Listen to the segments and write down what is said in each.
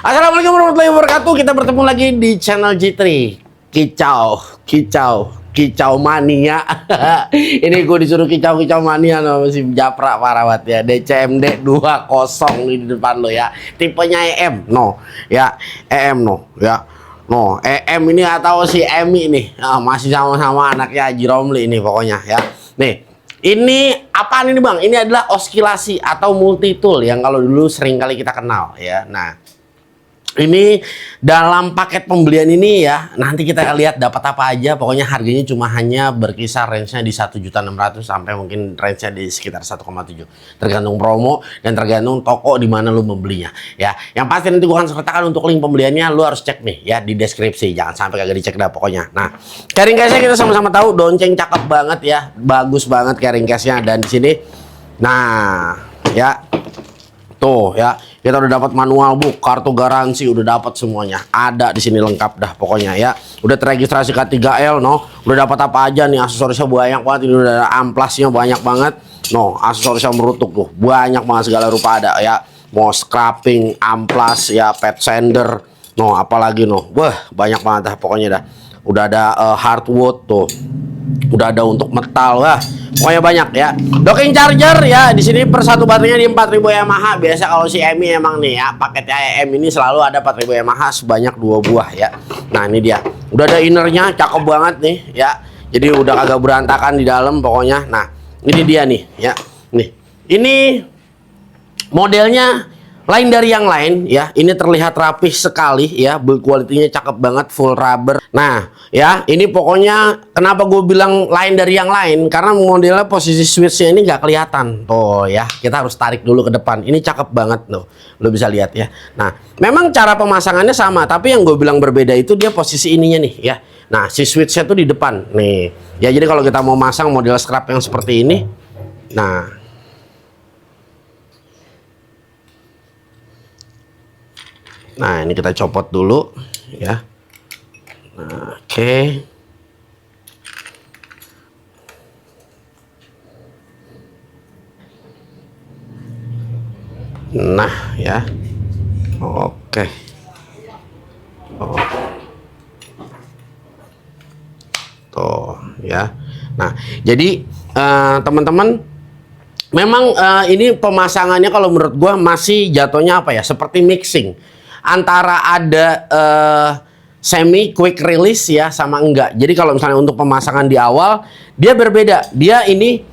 Assalamualaikum warahmatullahi wabarakatuh. Kita bertemu lagi di channel G3. Kicau mania. Ini gue disuruh kicau mania sama si Japra parah banget ya. DCMD 20 di depan lo ya. Tipenya EM no ya. EM no ya. No, EM ini atau si Emi nih. Masih sama-sama anaknya Haji Romli ini pokoknya ya. Nih, ini apaan ini Bang? Ini adalah oscillasi atau multitool yang kalau dulu sering kali kita kenal ya. Nah, ini dalam paket pembelian ini ya, nanti kita lihat dapat apa aja. Pokoknya harganya cuma hanya berkisar range-nya di 1.600.000 sampai mungkin range-nya di sekitar 1,7. Tergantung promo dan tergantung toko di mana lu membelinya ya. Yang pasti nanti gua akan sertakan untuk link pembeliannya, lu harus cek nih ya di deskripsi. Jangan sampai kagak dicek dah pokoknya. Nah, carrying case-nya kita sama-sama tahu Donceng cakep banget ya. Bagus banget carrying case-nya dan di sini nah, ya. Tuh ya, kita udah dapat manual book, kartu garansi udah dapat semuanya. Ada di sini lengkap dah pokoknya ya. Udah terregistrasi K3L no. Udah dapat apa aja nih, aksesorisnya banyak banget. Ini udah ada amplasnya banyak banget. No, aksesorisnya merutuk tuh. Banyak banget segala rupa ada ya. Mau scraping, amplas ya, pet sander. No, apalagi no. Wah, banyak banget dah pokoknya dah. Udah ada hardwood tuh. Udah ada untuk metal wah. Pokoknya banyak ya. Docking charger ya. Di sini per satu baterainya di 4000 Yamaha. Biasa kalau si Emi emang nih ya, paketnya EM ini selalu ada 4000 Yamaha sebanyak 2 buah ya. Nah, ini dia. Udah ada innernya, cakep banget nih ya. Jadi udah agak berantakan di dalam pokoknya. Nah, ini dia nih ya. Nih. Ini modelnya lain dari yang lain ya. Ini terlihat rapih sekali ya. Build quality-nya cakep banget, full rubber. Nah, ya, ini pokoknya kenapa gue bilang lain dari yang lain? Karena modelnya posisi switch-nya ini nggak kelihatan. Tuh ya, kita harus tarik dulu ke depan. Ini cakep banget tuh. Lo bisa lihat ya. Nah, memang cara pemasangannya sama, tapi yang gue bilang berbeda itu dia posisi ininya nih ya. Nah, si switch-nya tuh di depan nih. Ya, jadi kalau kita mau masang model scrap yang seperti ini, nah, ini kita copot dulu ya. Nah, oke. Nah, ya. Oke. Oh. Tuh, ya. Nah, jadi teman-teman memang ini pemasangannya kalau menurut gua masih jatuhnya apa ya? Seperti mixing antara ada semi quick release ya sama enggak. Jadi kalau misalnya untuk pemasangan di awal dia berbeda. Dia ini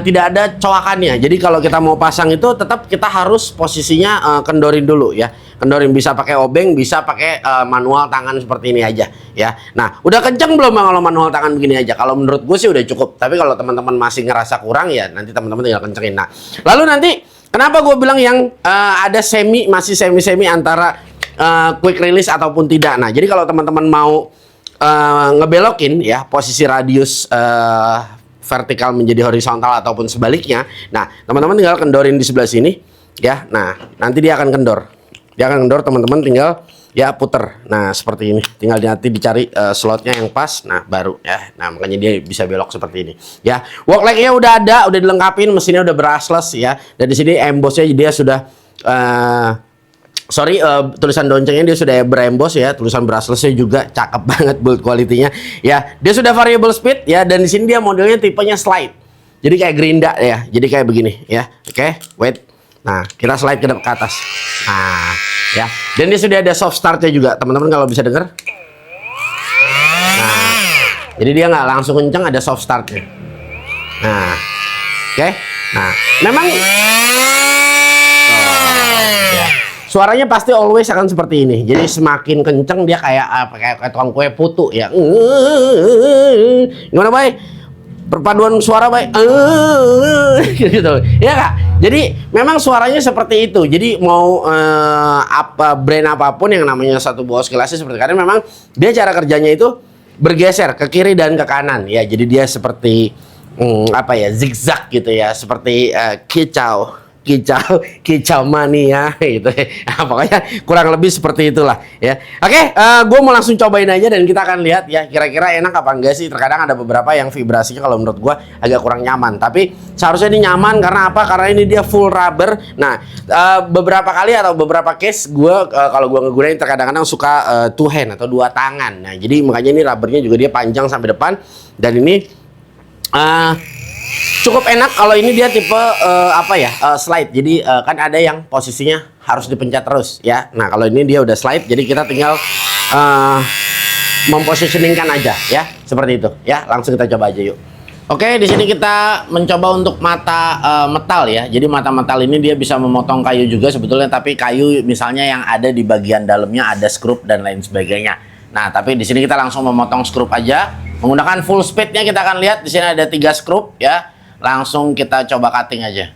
tidak ada coakannya. Jadi kalau kita mau pasang itu tetap kita harus posisinya kendorin dulu ya. Kendorin bisa pakai obeng, bisa pakai manual tangan seperti ini aja ya. Nah, udah kenceng belum Bang kalau manual tangan begini aja? Kalau menurut gue sih udah cukup. Tapi kalau teman-teman masih ngerasa kurang ya nanti teman-teman tinggal kencengin. Nah, lalu nanti kenapa gue bilang yang ada masih semi antara quick release ataupun tidak. Nah, jadi kalau teman-teman mau ngebelokin ya posisi radius vertikal menjadi horizontal ataupun sebaliknya. Nah, teman-teman tinggal kendorin di sebelah sini ya. Nah, nanti dia akan kendor. Dia akan kendor, teman-teman tinggal ya puter. Nah, seperti ini. Tinggal nanti dicari slotnya yang pas. Nah, baru ya. Nah, makanya dia bisa belok seperti ini. Ya, work light-nya udah ada, udah dilengkapin, mesinnya udah brushless ya. Dan di sini embossnya dia sudah tulisan Doncengnya dia sudah berembos ya, tulisan brushless-nya juga cakep banget build quality-nya. Ya, dia sudah variable speed ya, dan di sini dia modelnya tipenya slide. Jadi kayak Gerinda ya. Jadi kayak begini ya. Oke, wait. Nah, kita slide ke atas. Nah, ya. Dan dia sudah ada soft start-nya juga, teman-teman kalau bisa dengar. Nah, jadi dia nggak langsung kencang, ada soft start-nya. Nah, oke. Nah, memang suaranya pasti always akan seperti ini. Jadi semakin kenceng dia kayak kayak tukang kue putu ya. Gimana, Bay? Perpaduan suara, Bay. Gitu. Ya, Kak. Jadi memang suaranya seperti itu. Jadi mau brand apapun yang namanya satu buah oscillasi seperti karena memang dia cara kerjanya itu bergeser ke kiri dan ke kanan ya. Jadi dia seperti zigzag gitu ya, seperti kicau kicau kicau mania gitu. Nah, pokoknya kurang lebih seperti itulah ya. Oke, gue mau langsung cobain aja dan kita akan lihat ya kira-kira enak apa enggak sih. Terkadang ada beberapa yang vibrasinya kalau menurut gue agak kurang nyaman, tapi seharusnya ini nyaman karena apa? Karena ini dia full rubber. Nah, beberapa kali atau beberapa case gue kalau gue ngegunain terkadang-kadang suka two hand atau dua tangan. Nah, jadi makanya ini rubbernya juga dia panjang sampai depan dan ini cukup enak. Kalau ini dia tipe slide. Jadi kan ada yang posisinya harus dipencet terus ya. Nah, kalau ini dia udah slide, jadi kita tinggal mempositioningkan aja ya, seperti itu ya. Langsung kita coba aja yuk. Oke, di sini kita mencoba untuk mata metal ya. Jadi mata metal ini dia bisa memotong kayu juga sebetulnya, tapi kayu misalnya yang ada di bagian dalamnya ada skrup dan lain sebagainya. Nah, tapi di sini kita langsung memotong skrup aja menggunakan full speednya. Kita akan lihat di sini ada 3 skrup ya. Langsung kita coba cutting aja.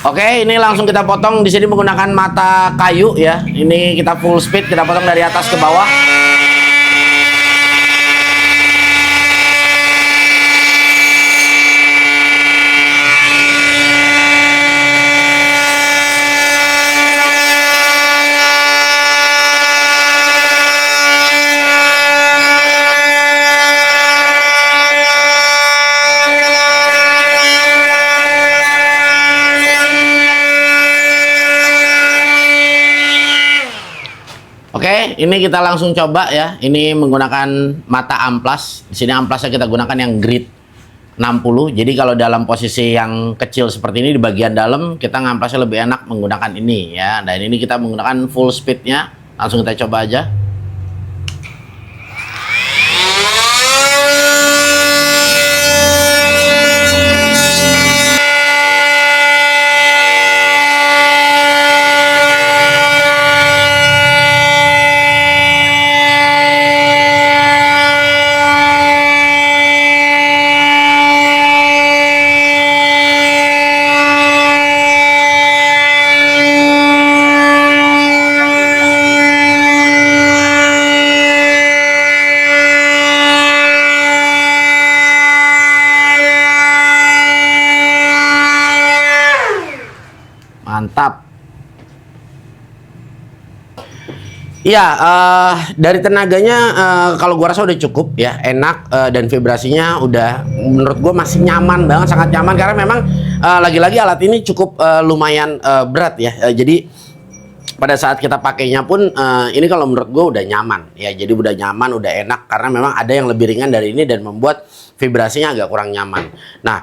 Oke, ini langsung kita potong di sini menggunakan mata kayu ya. Ini kita full speed, kita potong dari atas ke bawah. Oke, ini kita langsung coba ya. Ini menggunakan mata amplas. Di sini amplasnya kita gunakan yang grid 60. Jadi kalau dalam posisi yang kecil seperti ini di bagian dalam, kita ngamplasnya lebih enak menggunakan ini ya. Dan ini kita menggunakan full speednya. Langsung kita coba aja. Mantap. Iya, dari tenaganya kalau gua rasa udah cukup ya, enak dan vibrasinya udah menurut gua masih nyaman banget, sangat nyaman karena memang lagi-lagi alat ini cukup lumayan berat ya. Jadi pada saat kita pakainya pun ini kalau menurut gua udah nyaman ya. Jadi udah nyaman, udah enak karena memang ada yang lebih ringan dari ini dan membuat vibrasinya agak kurang nyaman. Nah,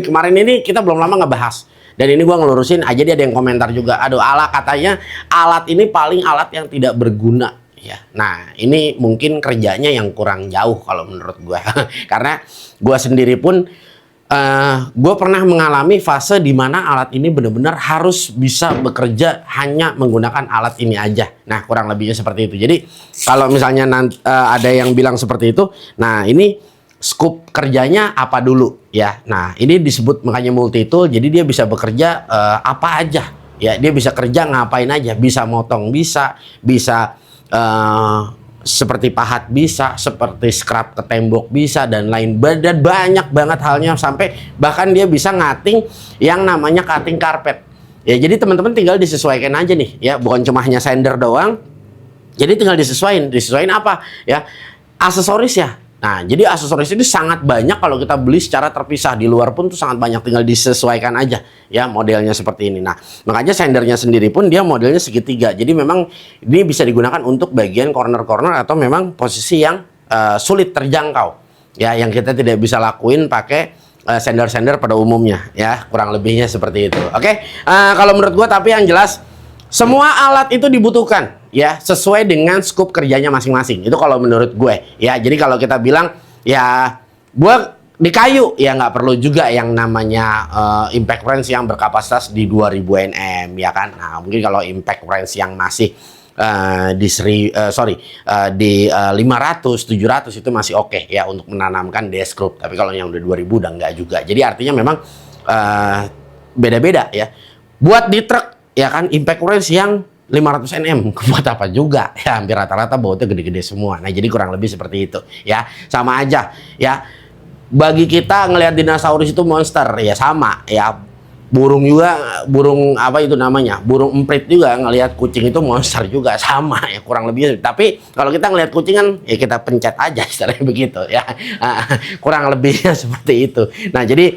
kemarin ini kita belum lama ngebahas. Dan ini gua ngelurusin aja, dia ada yang komentar juga. Aduh, katanya alat ini paling alat yang tidak berguna ya. Nah, ini mungkin kerjanya yang kurang jauh kalau menurut gua. Karena gua sendiri pun gua pernah mengalami fase di mana alat ini benar-benar harus bisa bekerja hanya menggunakan alat ini aja. Nah, kurang lebihnya seperti itu. Jadi, kalau misalnya ada yang bilang seperti itu, nah ini scope kerjanya apa dulu ya. Nah, ini disebut makanya multi tool. Jadi dia bisa bekerja apa aja ya. Dia bisa kerja ngapain aja, bisa motong, bisa seperti pahat, bisa seperti scrap ke tembok, bisa dan lain. Dan banyak banget halnya, sampai bahkan dia bisa ngating yang namanya cutting carpet ya. Jadi teman-teman tinggal disesuaikan aja nih ya, bukan cuma hanya sander doang. Jadi tinggal disesuaikan apa ya, aksesoris ya. Nah, jadi aksesoris ini sangat banyak kalau kita beli secara terpisah. Di luar pun tuh sangat banyak, tinggal disesuaikan aja ya modelnya seperti ini. Nah, makanya sendernya sendiri pun dia modelnya segitiga. Jadi memang ini bisa digunakan untuk bagian corner-corner atau memang posisi yang sulit terjangkau ya yang kita tidak bisa lakuin pakai sender-sender pada umumnya ya, kurang lebihnya seperti itu. Oke, kalau menurut gue tapi yang jelas semua alat itu dibutuhkan ya sesuai dengan skup kerjanya masing-masing. Itu kalau menurut gue ya. Jadi kalau kita bilang ya gue di kayu ya nggak perlu juga yang namanya impact wrench yang berkapasitas di 2000 Nm ya kan. Nah mungkin kalau impact wrench yang masih di 500 700 itu masih oke ya untuk menanamkan desk group. Tapi kalau yang udah 2000 udah nggak juga. Jadi artinya memang beda-beda ya. Buat di truk ya kan impact wrench yang 500 Nm buat apa juga ya, hampir rata-rata bautnya gede-gede semua. Nah jadi kurang lebih seperti itu ya, sama aja ya. Bagi kita ngelihat dinosaurus itu monster ya, sama ya. Burung juga, burung apa itu namanya, burung emprit juga ngelihat kucing itu monster juga, sama ya kurang lebih. Tapi kalau kita ngelihat kucing kan ya kita pencet aja istilahnya begitu ya. Kurang lebihnya seperti itu. Nah jadi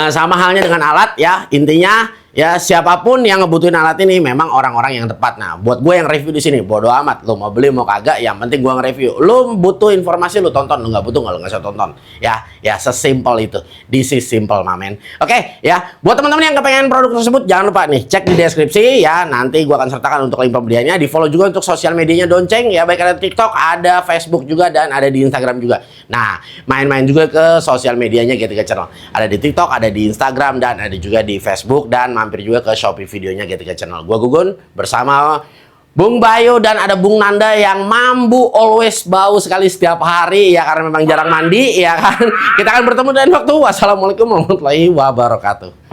sama halnya dengan alat ya, intinya ya siapapun yang ngebutuhin alat ini memang orang-orang yang tepat. Nah buat gue yang review di sini bodo amat lo mau beli mau kagak, yang penting gue nge-review. Lo butuh informasi lo tonton, lo nggak butuh nggak, lo nggak usah tonton ya. Ya sesimpel itu, this is simple mamen. Oke ya, buat teman-teman yang kepengen produk tersebut jangan lupa nih cek di deskripsi ya, nanti gue akan sertakan untuk link pembeliannya. Di follow juga untuk sosial medianya Donceng ya, baik ada TikTok, ada Facebook juga, dan ada di Instagram juga. Nah main-main juga ke sosial medianya GTK Channel, ada di TikTok, ada di Instagram, dan ada juga di Facebook, dan mampir juga ke Shopee videonya GTK Channel. Gua Gugun bersama Bung Bayu, dan ada Bung Nanda yang mambu always bau sekali setiap hari ya, karena memang jarang mandi ya kan. Kita akan bertemu dan waktu. Wassalamualaikum warahmatullahi wabarakatuh.